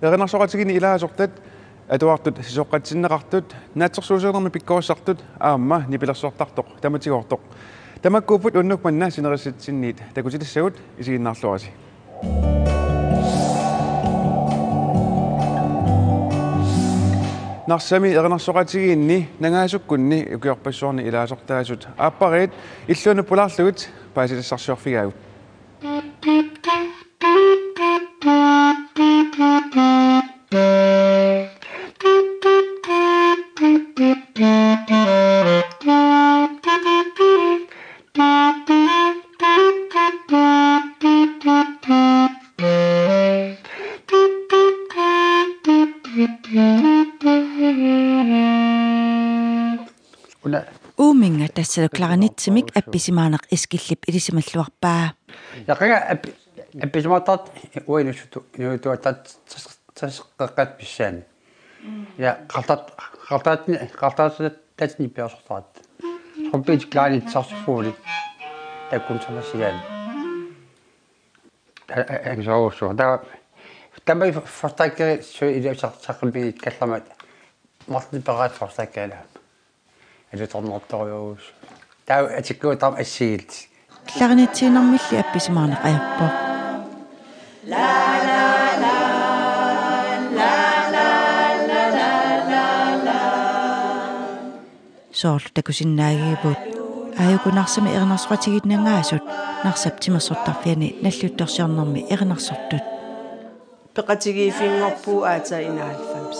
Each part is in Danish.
Eqinarsoqatigini ilaasortat atuartut soqqatsinneqartut naatsersuuseernermi pikkuassartut aamma nipilersortartoq tamatigortoq tamakkuuput unnukmanna sinerissitsinniit takutitassagut isiginnaarluasi narsami eqinarsoqatigiinni nangaasukkunni ukiorpassuarni ilaasortaasut aappariit illuunuppularlugut paasitassarsuarfigaagut Uuminga tassaluklarnitsimik appisimaaneq iskillip ilisimalluarpaa. Yaqaga appisimaattat uinussutu inuituattat tasseqqaqqat pissaani. Ja qaltaatni piasortaat. Hobbit klaanit sarsuuli. Takun samasigaan. Engsoorsu. Tamai fortakkeri so ilisartaqilbinit kallamat. Martin Parat fortakkala. Eller tornertorius. Tau atikkuutam assiilt. Klarnitsiinarmilli appisimaaneq ajappoq. Soorlu takusinnaagiiput aayukunarsami erinarsuqatigitnangaasut narsap timersortarfiani nalluttorsiarnermi erinarsortut peqatigiifiingorpuu aata inaalfams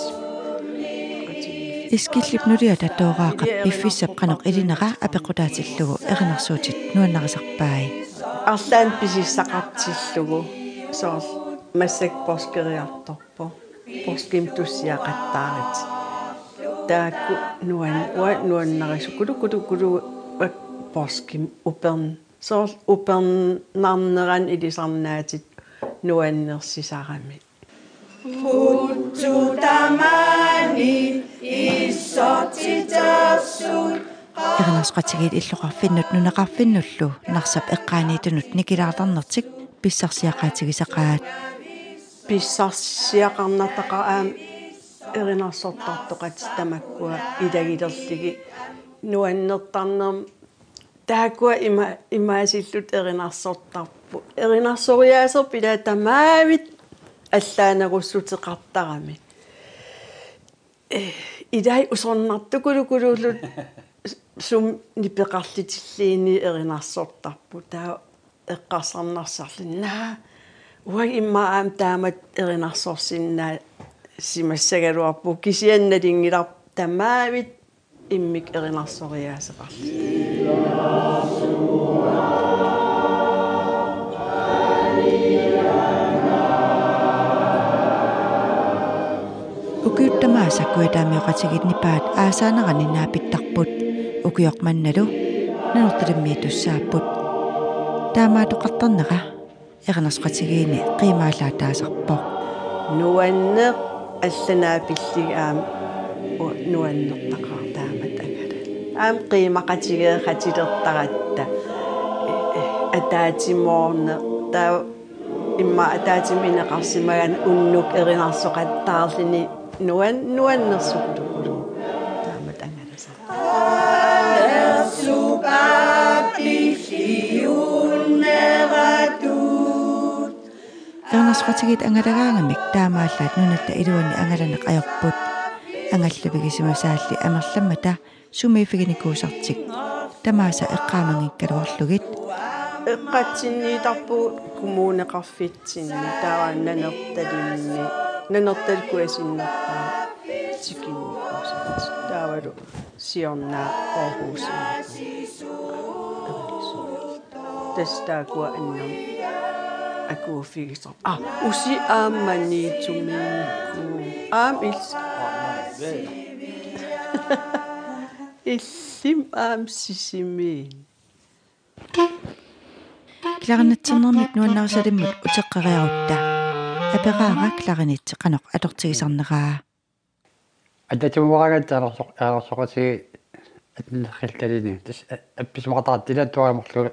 iskillip nuliata tooraaqa piffissap qanoq ilinera apequtaatillugu erinarsuutit nuannarisarpaai arlaan pisissaqartillugu soor massak poskeriartorpo poskim tussiaqattaarit taakku nuannarisu kulu poskim upernarneran ilisarnaatit nuannersisarami Hutsutamani issotitersut erinarsuqatigit illuqarfinnut nuneqarfinnullu narsap eqqaaniitunut nikilaartarnertik pissarsiaqaatigisaqaat pissarsiaqarnataqaam erinarsortartoqat tamakkua ilagilerligi nuannertarnerm taakua imaasillut erinarsortarpu erinarsoriyaaser pilaatamaavit allaanerussuteqartarami idai usornartukulukulullut sum nipeqarlitilliini erinarsortarpu taa eqqarsarnarsarlinaa uag immaam taamat erinarsorsinnaa simassagaluarpu kisiannalingilar tamaavit immik erinarsoriyaaseqarli ukiuttamaasakkuitaamiоqatigit nipaat aasaanerani naapittarput ukiormannalu nanortalimmiitussaapput taamaatoqartarnera erinarsuqatigiini qiimaallaataasarpoq nuanneq алланаапиллигаам нуаннертақартаамат агала аам қимақатигеқатилертаратта атаатимоорне таа имма атаатиминеқарсимаган уннук эринарсоқаттаарлини нуаннерсукулукулу таамат агаласа ernasqatigit angalagaangamik taamaallaat nunata iluani angalaneq ajorput angallapigisimasaalli amerlammata sumiifiginikuusartik tamaasa eqqaamangikkaluarlugit эққатсинниитарпу коммунеқарфитсинни таавааннанерталинни нанерталкуасиннертаа тикинникуусат таавалу сиорнаа Аarhusинни тестаакуа аннам акуфигисар уси аамманиитсуминикку аам илс иллим аам сисимиин кларнатсернэрмик нуаннарсалиммут утеққариарутта апераара кларинитсеқаноқ аторсигисарнераа адатумуарагат аалерсоқати атнеррилталини тас апписмартаартила туааморлуга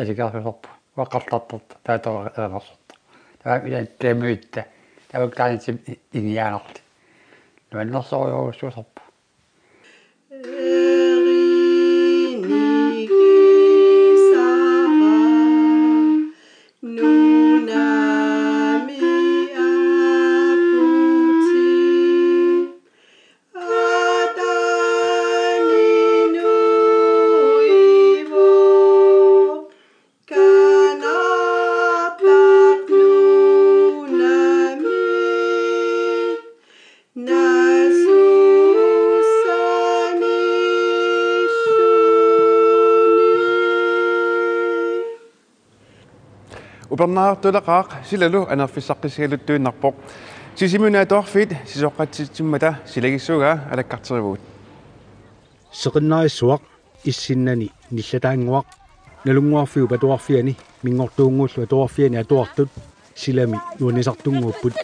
аликаарсорпу ваққартартарт таатора аалерсорта таа илааттаамуитта тавuklaanitsi iniaanort nuannersoruusuusarpa Upernaartulaqaaq silalu anerfissaqqissigaluttuinnarpoq sisimunaatuarfit sisoqqatsitsimata silagissuugaa alakkarterivuut seqinnarissuaq issinnani nillataanguaq nalunguarfiu patuarfiani mingortuunguullu atuarfiani atuartut silami nuanisartunguupput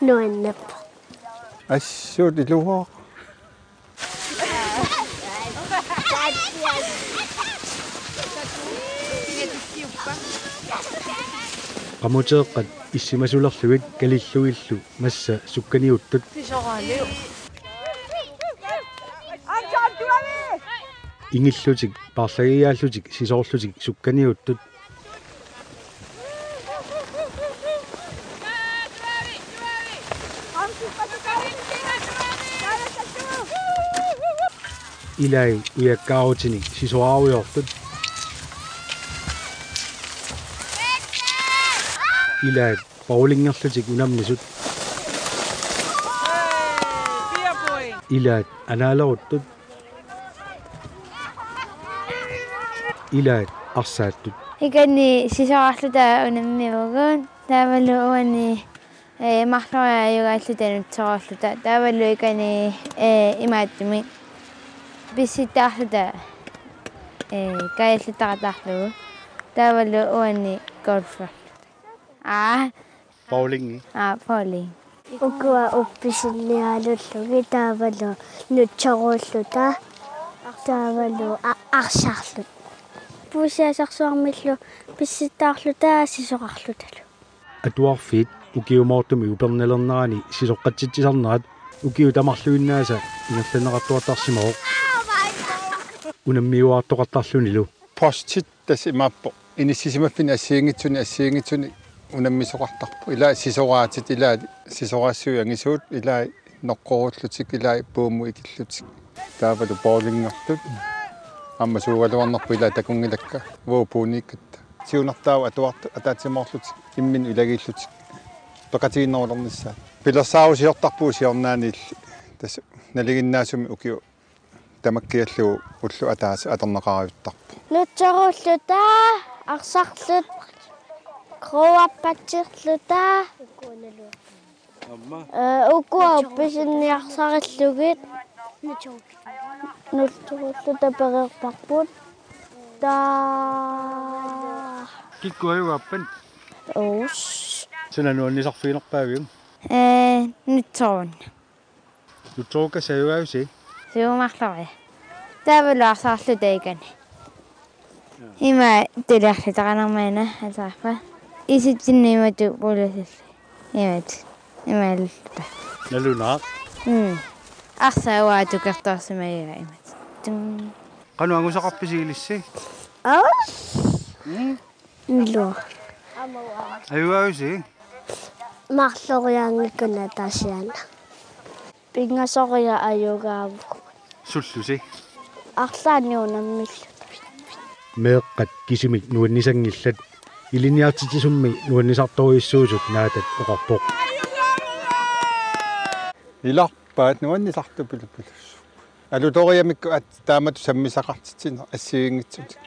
nuannappa assuut iluaq qamuteeqqat issimasulerlugit kalilluillu massa sukkaniuttut ingillutik parlagiaallutik sisoorlutik sukkaniuttut ilai uyakkaautinik sisoaaruyortut ilaat bowlingerlutik unamnisut ilaat anaalerutut ilaat arsaattut ikani sisoarluta unammiugun taavalu uani mарлориаюгааллутанутсоорлута таавалу икани имааттуми бисситтаарлута каяллутаратаарлугу таавалу уани голфа bowling bowling ukua uppisinnnialullugi taavalu nutsoruulluta taavalu arsarlut puusiasarsuarmillu pissittaarluta sisoqarlutalu atuarfiit ukiumoortumi upernalernerani sisoqqatsitsisarnerat ukiu tamarluinnaasa ingerlaneqartuatarsimooq unammiuaartoqartarlunilu postit tasimappo inissisimafini assiingitsuni unammisoqartarpu ilaa sisoraatit ilaa sisoraassui angisuut ilaa noqqorullutik ilaa puumu ikillutik taavalu bowlingertut amma suugaluarnerpu ilaa takungilakka vuupuuniikkatta siunartaavu atuartu ataatsimorlutik immin ilagillutik peqatiginnerulernissa pilersaarusiortarpuu siornaaniilli tas naliginnaasumi ukiu tamakkiallugu ullu ataasi aterneqariuttarpu nutsoruulluta arsarlut kroappatsirluta ukua uppisinniarsarillugit nutsoruulluta pereerparput kikkuajuappan uus sunanuannisarfiinerpaagium nutsorun nutsoruka sajuajusi siumarlori taavalu arsarluta ikani ima tuliarlutaqanermaana asarpa isitsinniimatu puulasilla imalluta nalunaa arsaauaatukertorsimagiga imat qanuangusaqarpisigilissi nilua ajuajusi marloriaangikkuna taasiana pingasoria ajugaavu sullusi арлаанниунаммиллу meeqqat kisumik nuannisangillat iliniartitisummi nuannisartoruissuusut naatat oqarpoq ilarpaat nuannisartupilupilus alutoriamikku at taamatu sammisaqartitsiner assiingitsutik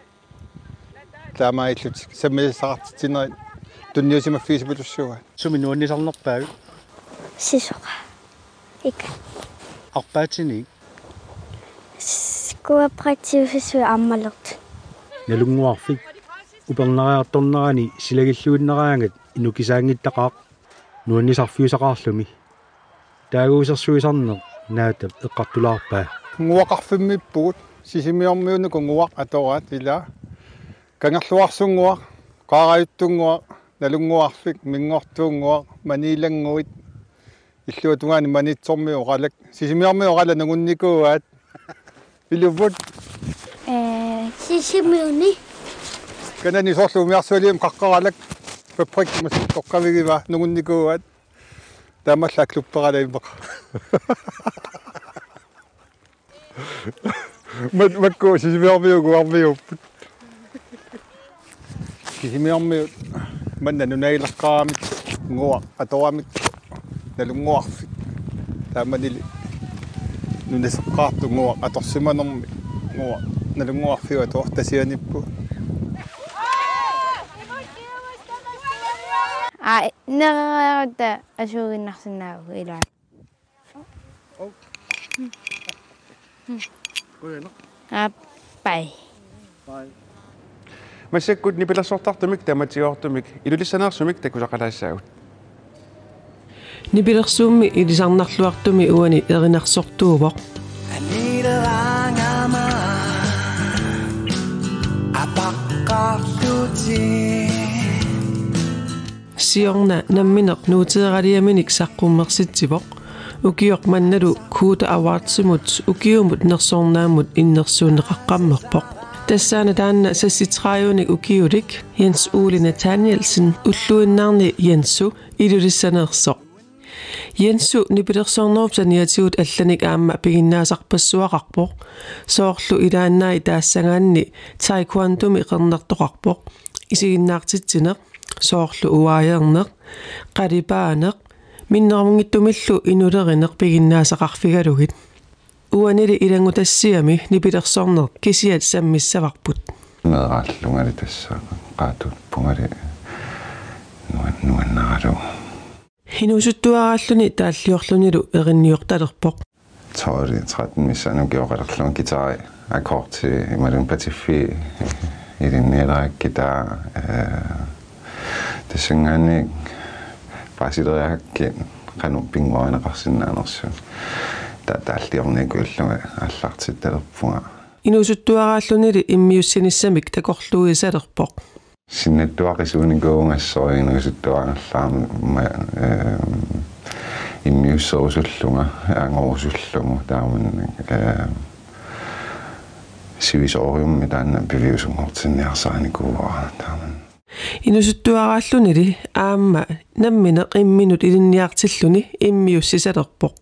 taamaillutik sammisaqartitsiner tunniusimaffiisipulussuga sumi nuannisarnerpaagu sisoqa ika arpaatsini кооперативсу аммалерт nalunguarfik uperneriartornerani silagilluinнераангат inukisаангиттақаақ nuannisarfiusaqaarlumi taaguusersuisarner naatap eqqartulaarpaa nguaqarfimmipput sisimiormiunuku nguaq atoraat ilaa kangerluarsunguaq qaarajuttunguaq налунгуарфик мингортуунгуа манилангуит иллуатунгаани манитсормиоқалак сисимиармиоқала нагунникууаат илувут сисимиуни канани сорлуумиарсуалиум қаққаралак фабрик мас тоққавигива нагунникууаат таамалла клуппералаимеқ макко сисимиармиугуармиуппут сисимиармиут манна нунаилаққарамик ngua atoamik nalunguarfik taamanili nunaseqqaartu ngua atorsimanermi ngua nalunguarfiu atoortasianippu nererta asuuginnarsinaagu ilaa pai масаккут нипилерсортартумик таматиортумик илулиссанаарсумик такусақалаассаагут нипилерсуумми илисарнарлуартуми уани эринарсортуувоқ сиорна намминеқ нуутеералиаминик саққуммерситсивоқ укиоқ манналу куута аваартсимут укиумут нерсоорнаамут иннерсуунеқаққаммерпоқ тассаана таанна сасситрааюник укиулик Jens Ole Nathanielsen уллуиннаарни Jensu илулиссанеерсоқ Jensu нипилерсоорнерупсаниатигут алланик аама пигиннаасарпассуақарпоқ соорлу илааннаи таассагаанни таеквондоми қернертоқарпоқ исигиннаартитсинеқ соорлу уааернеқ қалипаанеқ миннерамунгиттумиллу инулеринеқ пигиннаасақарфигалугит уанили илангутассиами нипилерсоорнер кисиат саммиссаварпут нерааллунгали тассаа qaatut pungari nuannaralu hinusuttuaraalluni taalliorlunilu erinniortalerpoq taari 13 missanu geoqalerlun gitari akkorti imalun patiffi ilinnialaakita tassangani pasileriakki qanu pinguaneqarsinnaanersu taallиорникууллуга аллартитталерпунга инусуттуарааллунили иммиуссинissamик такорлуисалерпоқ синнаттуақисуунигуунгассориинерсуттуаангерлаама иммиуссерусуллунга аангорусуллугу тааман сивисориумми таанна пивиусунгортинниарсааникууаа тааман инусуттуарааллунили аама намминеқ имминут илинниартиллуни иммиуссисалерпоқ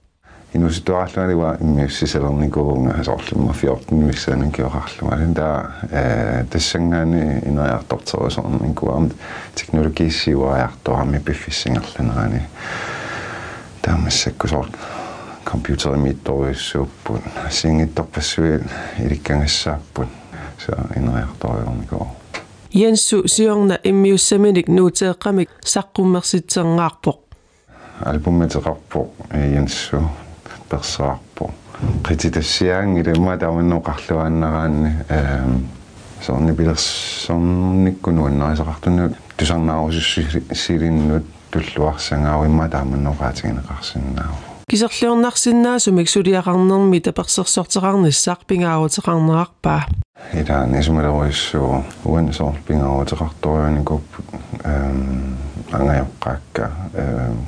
инуситуаарлуналуа иммиуссисалерникуунга асоорлумма 14 миссаанин киорарлугалин таа тассангаани инериартортерусорникуам технологииссиуариарторами пиффиссингерланерани таамассаккусоор компьютеримитторуйуссууппут сингитторпассуил иликкангассааппут са инериарториорникуу Jensu siorna immiussaminik nuuteeqqamik saqqummersitserngаарpoq альбумматеқарпо Jensu персаарпо qititassiaangilumma tamannoqarluaanнераанни соорни пилерсорниккунуаннерисақартунну тусарнаарусуссилиннут туллуарсангаавимма тааманноqaатигинеқарсинаав кисерлиорнарсиннаасумик сулиақарнерми таперсерсортеқарниссаақ пингааутеқарнерарпаа илаани сумалеруиссуу уансоор пингааутеқарторуаникуппут ангайоққаакка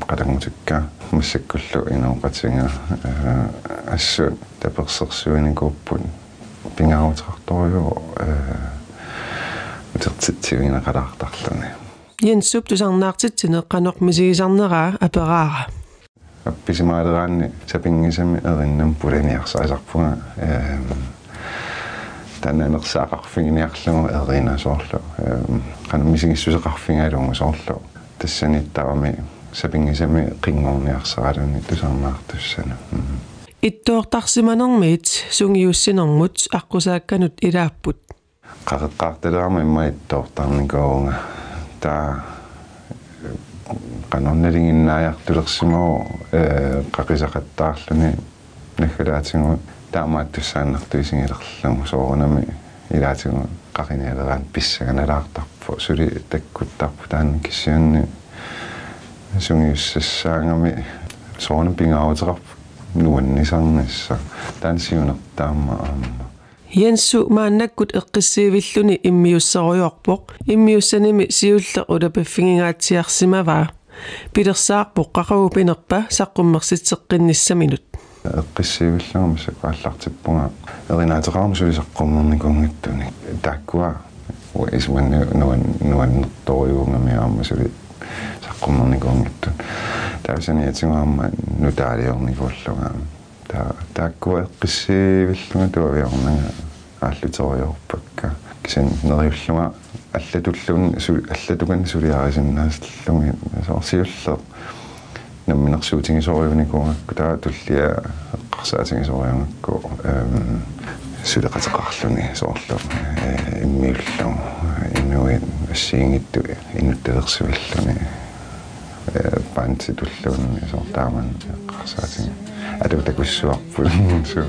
қалангутикка массаккуллу инооқатинга ассу таперсерсуаникуппут пингааутеқарторуйу утертитсивинеқалаартарлуни Jensup тусарнаартитсине қанеқ мисигисарнераа апераара апписимаалераанни сапингисами эриннам пуланиарсаасарпунга тананерсаақарфигиниарлугу эринасоорлу qanumisigissuseqarfingaluungu soorlu тассаниттарами сапингисами қингорниарсаралуни тусарнаартуссана иттоортарсиманермит сунгиуссинермут аққусаакканут илааппут qaqeqqaartalaarma imma ittoortarnikuunga taa qanornalinginnaajartulersimuu qaqisaqattaarluni nakalaatigu таамааттуссааннартуисигилерлугу соорунами илаатигу qaqinialeraat pissaganalaartarpu suli takkuttarpu taanna kissianni sungiussassaangami soorun pingaauteqarpu nuannisarnissa taansiunertaamma aamma Jensu maannakkut eqqissiivilluni immiussaruyorpoq immiussanimi siulleq ulapaffingingaatiarsimavaa pilersaarpoq qaqagupinerpa saqqummersitseqqinnисsamинут eqqissiivillugama saqaallartippunga erinaatеqarmusulisaqqummernikuungittuni taakkua ismanni nuannertoriuungamiaarma suli saqqumernikuungittun taasani atsingaarma nutaaliornikuullugaama taakkua eqqissiivillunga tuaviornaga aalluteriorpakka kisan neriulluga allatukan suliarisinnaasllungi soorsiulleq namminersuutigisoriunikuungakku taa tullia eqqarsaatigisoriungakku suleqateqarluni soorlu immiullu inuit assiingittu inuttalersuilluni paantitulluunni soortaaman eqqarsaatigi adutakussuarput suu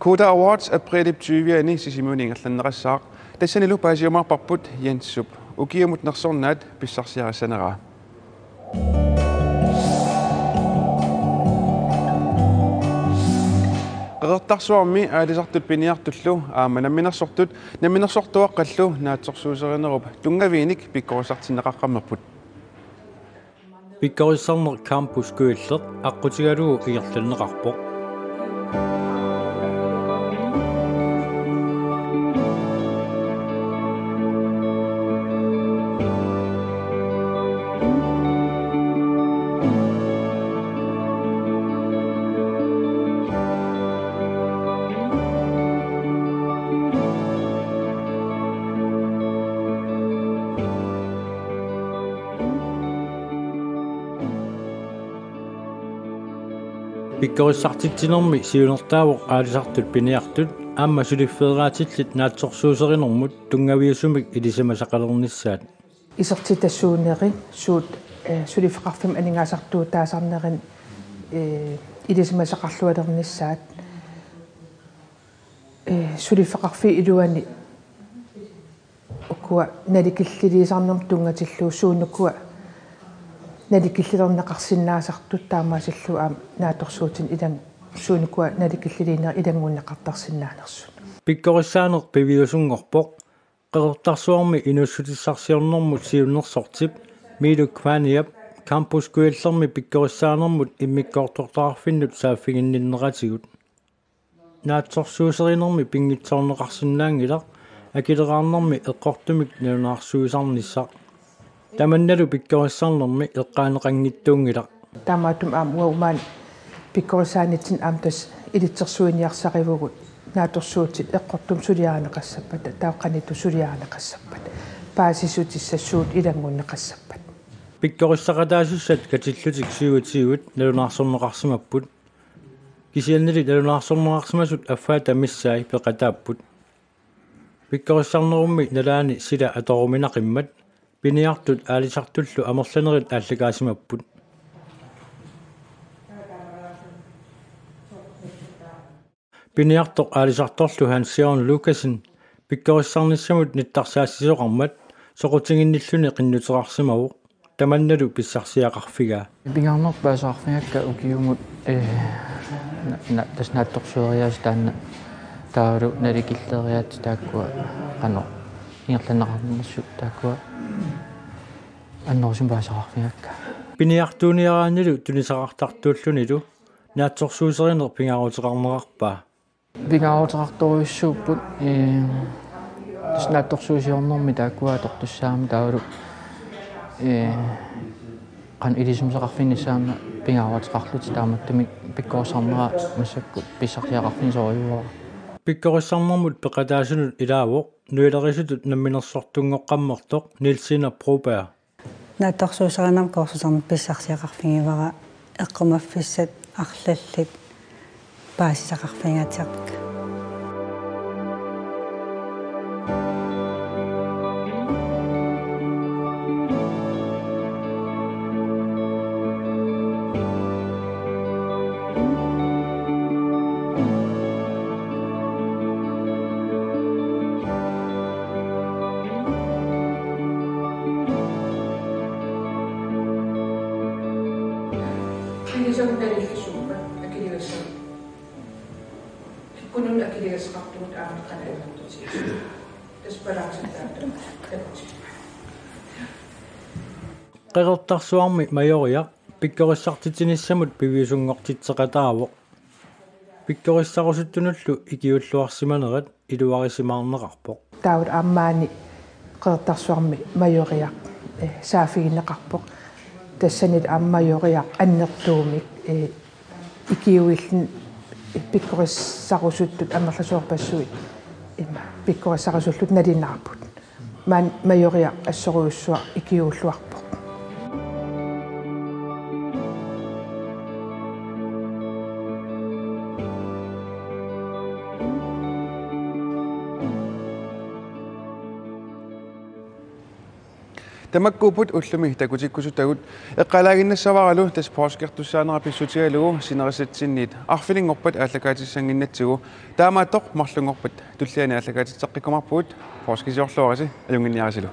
Koda Awards april 20 sisimuningallanneqassaaq tassanilu paasiumarparput Jensup ukiamut nersornaat pissarsiarissaneraa qertarsuarmi aalisartut piniartullu aama namminersortuaqqallu naatsorsuuserinerup tungaviinik pikkorisartinneqaqqammerput pikkorissarner campus kuilleq aqqutigalugu igerlanneqarpoq pikkorissartitsinermi siunertaavoq aalisartut piniartut aamma suliffederaatillit naatsorsuuserinermut tungaviusumik ilisamasaqalernissaat isertitassuuneri suut sulifeqarfim aningaasartuutaasarnerin ilisamasaqarlualernissaat sulifeqarfi iluani ukua nalikilliliisarnerm tungatilluussuunukua nalikillilernеқарсиннаасартут таамаасиллу аам нааторсуутин илан суунукуа наликиллилинер илангууннеқартарсиннаанерсут pikkorissaaner piviusunngorpoq qertarsuarmi inussutissarsiornermut siunnerssortip miilukvaaniap campuskuillermi pikkorissaanermut immikkoortortarfinnut saaffiginninneratigut naatsorsuuserinermi pingitsoorneqarsinnaangilaq akileraarnermi eqqortumik nalunaarsuusarnissaq tamannalu pikkorissarnermi eqqaaneqanngittuungilaq таамаатум аам уауmaan pikkorissaanitsin аамтас илитсерсуиниарсаривугут нааторсуутит эққортум сулиаанеқассаппат тааққаниту сулиаанеқассаппат паасисутиссассуут илангуннеқассаппат pikkorissaqataasussat katillutик siuutigut nalunaarsorneqarsimapпут кисианнали налунаарсорнеқарсимасут аффаата миссаи пеқатааппут pikkorissarnerummi налаани сила аторуминақиммат пиниартут аалисартуллу амерланерит ааллагаасимаппут пиниартоқ аалисарторлу хансиорн лукасен pikkorissarnissamut ниттарсаассисоқармат соқутингинниллуни қиннутерарсимаву таманналу писсарсиақарфигаа пингаарнерпаасаарфигакка укиумут таснаатторсуериаас таанна таалу наликиллериаат тааккуа қано ингерланеқарнерсут тааккуа аннорсум паасаарфигакка пиниартууниараанилу тунисақартартууллунилу наатсорсуусеринер пингаарутеқарнеқарпаа пингаарутеқарторуйуссууппут таснаатторсуусиорнэрми тааккуа тортуссаами таалу қан илисумсеқарфиннissaama пингааруатеқарлути тааматтами пиккорсарнера массаккут писсартиақарфинисориуара pikkorissarnermut peqataasунут илаавоқ нуилерисутут намминерсортунгоққаммертоқ нилсина пробаа наатторсуусаранам коорсусарм писсарсиақарфигивара эққумаффиссат арлаллит паассисақарфигаатиарпик qeqertarsuarmi majoriaq pikkorissartitinissamut piviusunngortitseqataavoq pikkorissarusuttunullu ikiulluarsimanerat iluarisimaarneqarpoq таавал аамаани qeqertarsuarmi majoriaq саафигинеқарпоқ тассанит ааммajoriaq аннертуумик икиуиллин pikkorissarusуттут амерласуарпассуит има pikkorissarusуллут налинаарпут маан majoriaq ассоруйуссуа икиууллуарпоқ тамаккуупут уллуми такутиккусутагут эққалаагиннассаваралу тас поскертуссаанера писсутигалугу синерисатсинниит арфилингорпат ааллакаатиссангиннатсигу таамааттоқ марлунгорпат туллиани ааллакаатитсеққиккумарпуут поскисиорлуараси аюнгинниарисилу